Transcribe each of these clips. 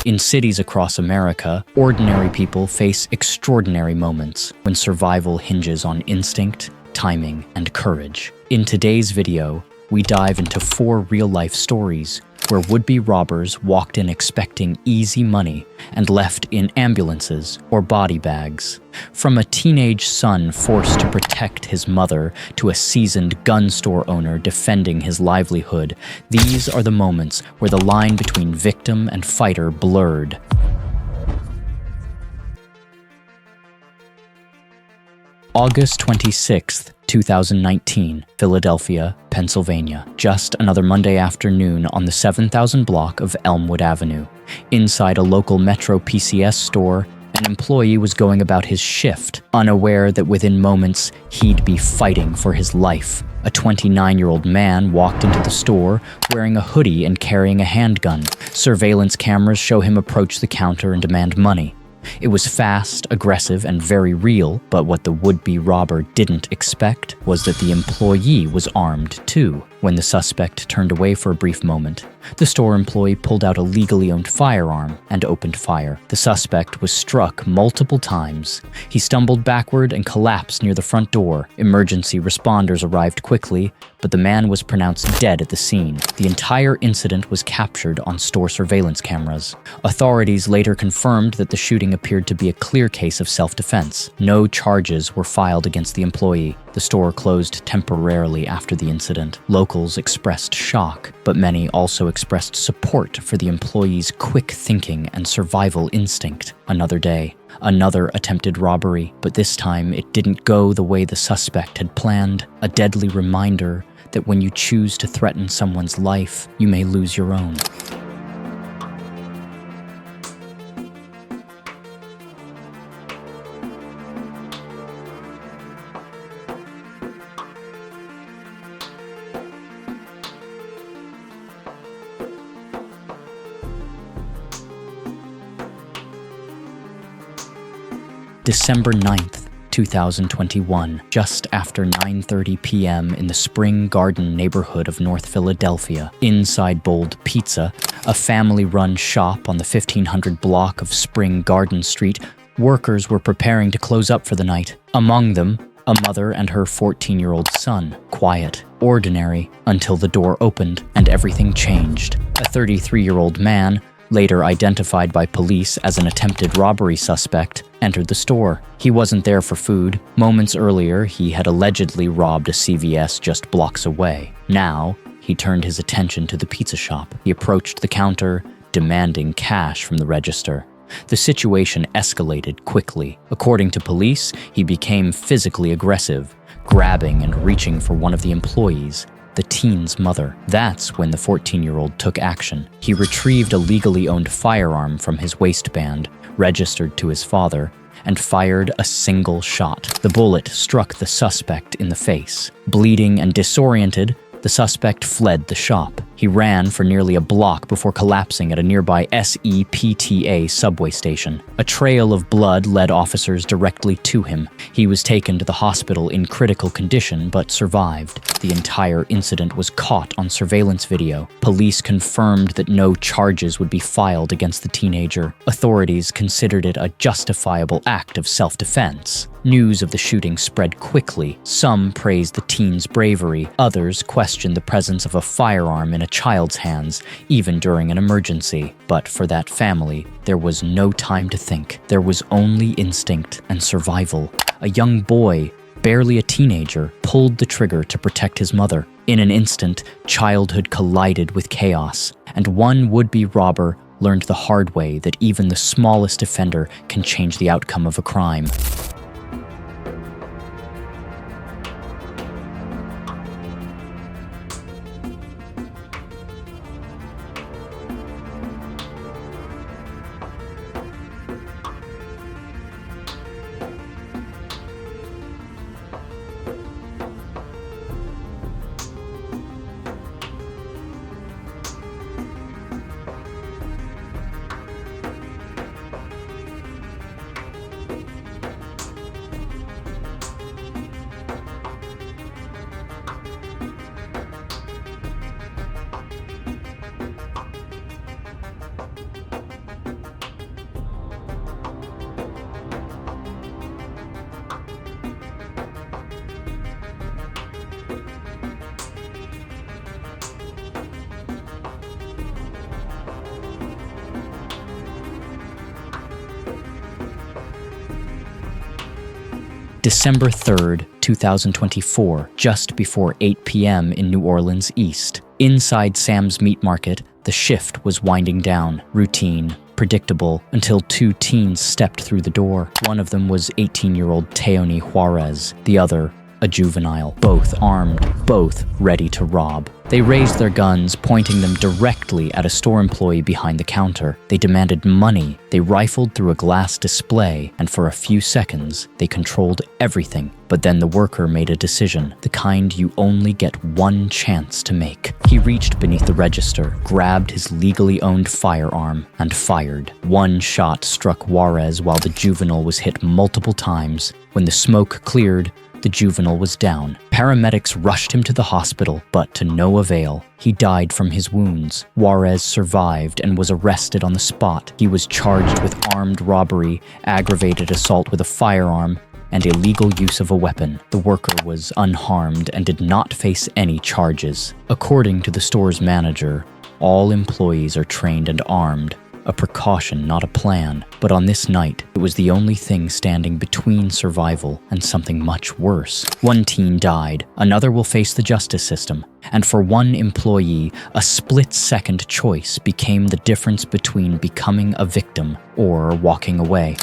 In cities across America, ordinary people face extraordinary moments when survival hinges on instinct, timing, and courage. In today's video, we dive into 4 real-life stories where would-be robbers walked in expecting easy money and left in ambulances or body bags. From a teenage son forced to protect his mother to a seasoned gun store owner defending his livelihood, these are the moments where the line between victim and fighter blurred. August 26th, 2019, Philadelphia, Pennsylvania. Just another Monday afternoon on the 7,000 block of Elmwood Avenue. Inside a local MetroPCS store, an employee was going about his shift, unaware that within moments he'd be fighting for his life. A 29-year-old man walked into the store wearing a hoodie and carrying a handgun. Surveillance cameras show him approach the counter and demand money. It was fast, aggressive, and very real, but what the would-be robber didn't expect was that the employee was armed too. When the suspect turned away for a brief moment, the store employee pulled out a legally owned firearm and opened fire. The suspect was struck multiple times. He stumbled backward and collapsed near the front door. Emergency responders arrived quickly, but the man was pronounced dead at the scene. The entire incident was captured on store surveillance cameras. Authorities later confirmed that the shooting appeared to be a clear case of self-defense. No charges were filed against the employee. The store closed temporarily after the incident. Locals expressed shock, but many also expressed support for the employee's quick thinking and survival instinct. Another day, another attempted robbery, but this time it didn't go the way the suspect had planned. A deadly reminder that when you choose to threaten someone's life, you may lose your own. December 9th, 2021, just after 9:30 p.m. in the Spring Garden neighborhood of North Philadelphia, inside Bold Pizza, a family-run shop on the 1500 block of Spring Garden Street, workers were preparing to close up for the night. Among them, a mother and her 14-year-old son, quiet, ordinary, until the door opened and everything changed. A 33-year-old man, later identified by police as an attempted robbery suspect, entered the store. He wasn't there for food. Moments earlier, he had allegedly robbed a CVS just blocks away. Now, he turned his attention to the pizza shop. He approached the counter, demanding cash from the register. The situation escalated quickly. According to police, he became physically aggressive, grabbing and reaching for one of the employees, the teen's mother. That's when the 14-year-old took action. He retrieved a legally owned firearm from his waistband, registered to his father, and fired a single shot. The bullet struck the suspect in the face. Bleeding and disoriented, the suspect fled the shop. He ran for nearly a block before collapsing at a nearby SEPTA subway station. A trail of blood led officers directly to him. He was taken to the hospital in critical condition but survived. The entire incident was caught on surveillance video. Police confirmed that no charges would be filed against the teenager. Authorities considered it a justifiable act of self-defense. News of the shooting spread quickly. Some praised the teen's bravery. Others questioned the presence of a firearm in a child's hands, even during an emergency. But for that family, there was no time to think. There was only instinct and survival. A young boy, barely a teenager, pulled the trigger to protect his mother. In an instant, childhood collided with chaos, and one would-be robber learned the hard way that even the smallest offender can change the outcome of a crime. December 3rd, 2024, just before 8 p.m. in New Orleans East. Inside Sam's Meat Market, the shift was winding down, routine, predictable, until two teens stepped through the door. One of them was 18-year-old Teoni Juarez, the other a juvenile, both armed, both ready to rob. They raised their guns, pointing them directly at a store employee behind the counter. They demanded money. They rifled through a glass display, and for a few seconds, they controlled everything. But then the worker made a decision, the kind you only get one chance to make. He reached beneath the register, grabbed his legally owned firearm, and fired. One shot struck Juarez while the juvenile was hit multiple times. When the smoke cleared, the juvenile was down. Paramedics rushed him to the hospital, but to no avail. He died from his wounds. Juarez survived and was arrested on the spot. He was charged with armed robbery, aggravated assault with a firearm, and illegal use of a weapon. The worker was unharmed and did not face any charges. According to the store's manager, all employees are trained and armed. A precaution, not a plan. But on this night, it was the only thing standing between survival and something much worse. One teen died, another will face the justice system. And for one employee, a split-second choice became the difference between becoming a victim or walking away.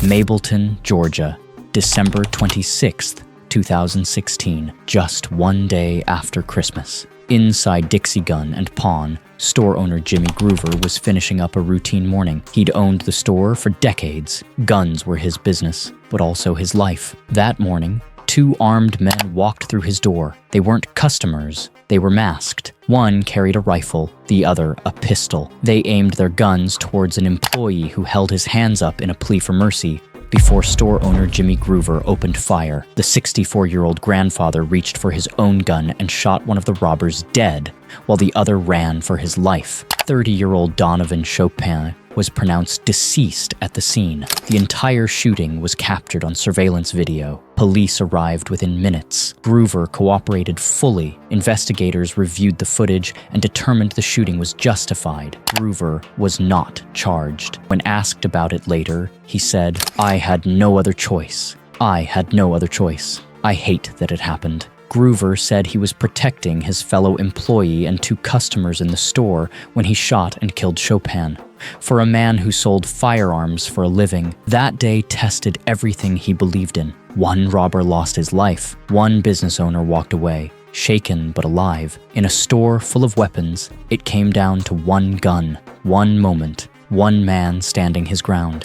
Mableton, Georgia, December 26th, 2016, just one day after Christmas. Inside Dixie Gun and Pawn, store owner Jimmy Groover was finishing up a routine morning. He'd owned the store for decades. Guns were his business, but also his life. That morning, two armed men walked through his door. They weren't customers, they were masked. One carried a rifle, the other a pistol. They aimed their guns towards an employee who held his hands up in a plea for mercy before store owner Jimmy Groover opened fire. The 64-year-old grandfather reached for his own gun and shot one of the robbers dead, while the other ran for his life. 30-year-old Donovan Chopin was pronounced deceased at the scene. The entire shooting was captured on surveillance video. Police arrived within minutes. Groover cooperated fully. Investigators reviewed the footage and determined the shooting was justified. Groover was not charged. When asked about it later, he said, "I had no other choice. I had no other choice. I hate that it happened." Groover said he was protecting his fellow employee and two customers in the store when he shot and killed Chopin. For a man who sold firearms for a living, that day tested everything he believed in. One robber lost his life. One business owner walked away, shaken but alive. In a store full of weapons, it came down to one gun, one moment, one man standing his ground.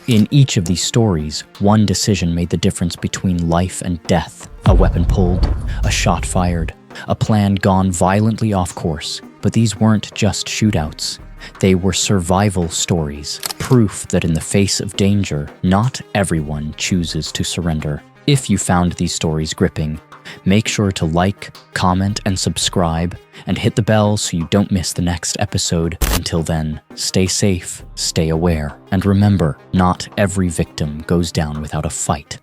In each of these stories, one decision made the difference between life and death. A weapon pulled, a shot fired, a plan gone violently off course. But these weren't just shootouts. They were survival stories, proof that in the face of danger, not everyone chooses to surrender. If you found these stories gripping, make sure to like, comment, and subscribe, and hit the bell so you don't miss the next episode. Until then, stay safe, stay aware, and remember, not every victim goes down without a fight.